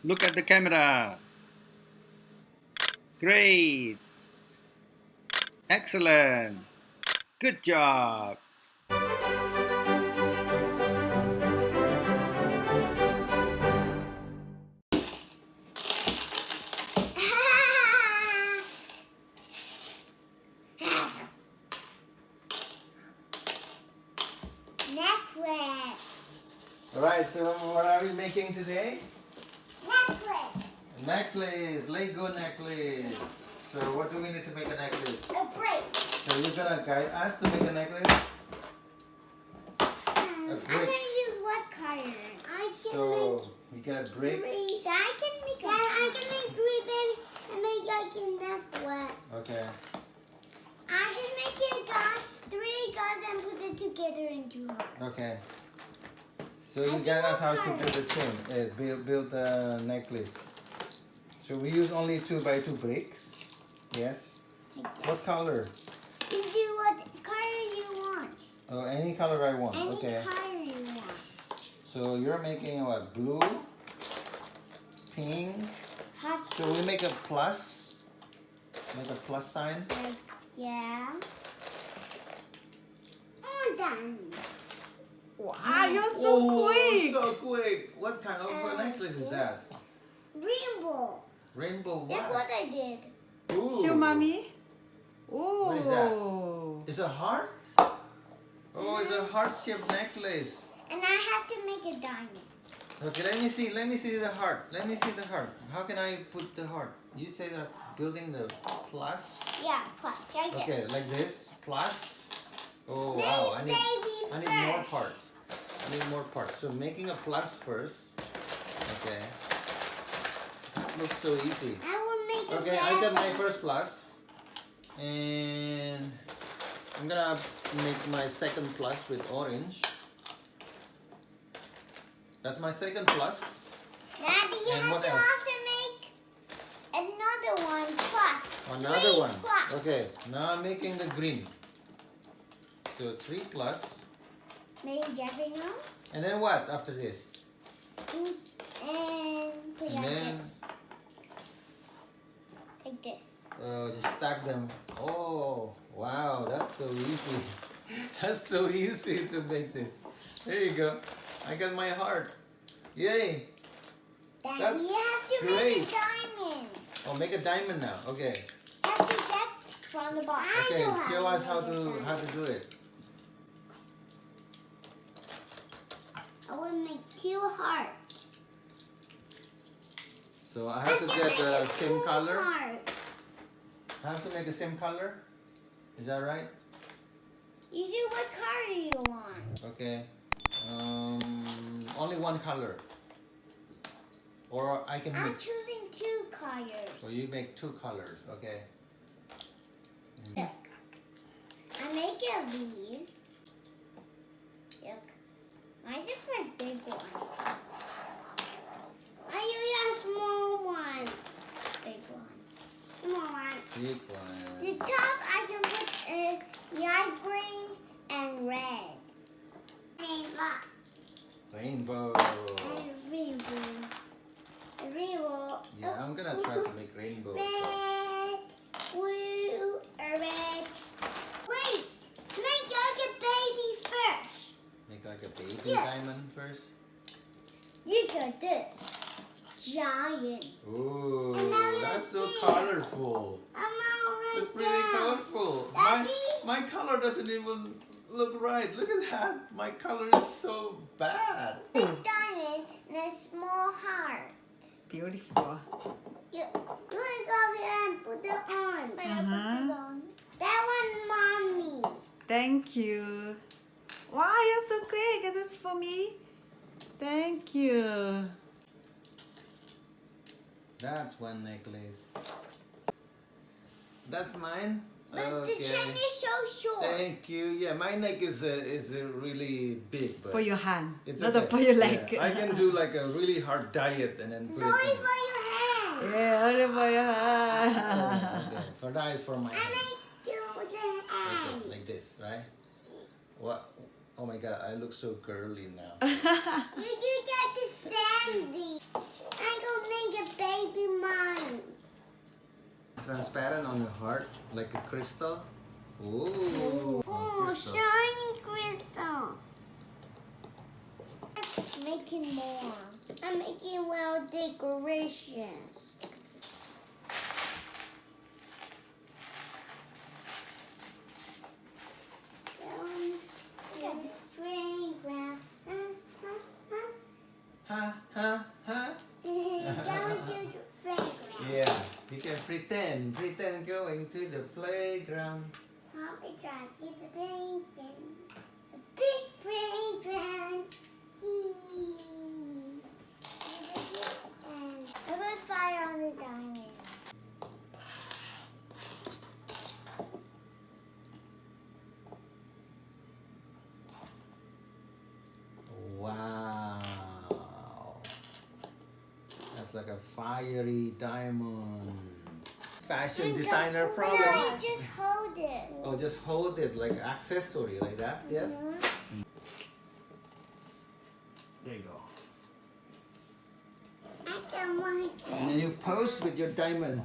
Look at the camera. Great. Excellent. Good job. Necklace. Alright, so what are we making today? Necklace. A necklace. Lego necklace. So what do we need to make a necklace? A break. So you're gonna guide us to make a necklace? I'm gonna use what color? I can So we get a make brick. three. I can make. I can make three, baby, and make like a necklace. Okay. I can make it three guys and put it together into one. Okay. So you guide us how to build the chain, build the necklace. So we use only 2x2 bricks. Yes. What color? You do what color you want. Oh, any color I want. Any Okay. color you want. So you're making what? Blue, pink. Hot So we make a plus. Make a plus sign. Yeah. Oh, done. Wow, you're so quick. So quick. What kind of a necklace is that? Rainbow. Rainbow Look what? what I did. Ooh. Show mommy. Oh. What is that? It's a heart? Oh, it's a heart-shaped necklace. And I have to make a diamond. Okay, let me see the heart. Let me see the heart. How can I put the heart? You say that building the plus? Yeah, plus. Like Okay, this. like this. Plus. Oh Make wow, I baby need more first. parts. I need more parts. So making a plus first. Okay. That looks so easy. I will make a Okay, I got my baby. first plus. And I'm gonna make my second plus with orange. That's my second plus. Daddy, you And have what to else? also make another one plus. Another Three one. plus. Okay, now I'm making the green. So 3 plus. Make Jeffrey know. And then what after this? And put it And like then- this. Like this. Just stack them. Oh, wow, that's so easy. That's so easy to make this. There you go. I got my heart. Yay. Daddy, That's you have to great. make a diamond. Oh, make a diamond now. Okay. You have to get from the bottom. Okay, show us how to do it. I will make 2 hearts. So I have to get the same color. Heart. I have to make the same color. Is that right? You do what color you want. Okay. Only one color. Or I can I'm mix. choosing 2 colors. So you make 2 colors. Okay. Look. I make a V. Look. Mine looks like big one. I use a small one. Big one. Small one. Big one. The top I can put light green and red. Rainbow. And rainbow. A rainbow. Yeah, I'm gonna try to make rainbow. Red, blue, orange. Wait, make like a baby first. Make like a baby Yeah. diamond first. You got this. Giant. Ooh, And now that's so let's see. colorful. I'm already It's pretty down. colorful. Daddy? My color doesn't even look right. Look at that. My color is so bad. Big diamond and a small heart. Beautiful. You want go here and put it on. Uh-huh. That one, mommy's. Thank you. Wow, you're so quick. Is this for me? Thank you. That's one necklace. That's mine. But the chain is so short. Thank you. Yeah, my neck is really big, but For your hand, it's not okay. for your leg. Yeah, I can do like a really hard diet and then put Sorry it. for your hand. Yeah, only for your In. hand. Okay. For that is for my I hand. make do the hand. Okay, like this, right? What? Oh my God, I look so girly now. You do get the sandy. I go make transparent on the heart, like a crystal. Ooh. Oh, crystal. shiny crystal. I'm making more. I'm making well decorations. Playground. Ha ha ha. Going to the playground. Yeah, you can pretend going to the playground. Mommy trying to see the playground. A big playground. And I put fire on the diamond. Wow. That's like a fiery diamond. Fashion designer No, problem. just hold it. Oh, just hold it like accessory like that. Yes. Mhm. There you go. I don't want And then you pose with your diamond.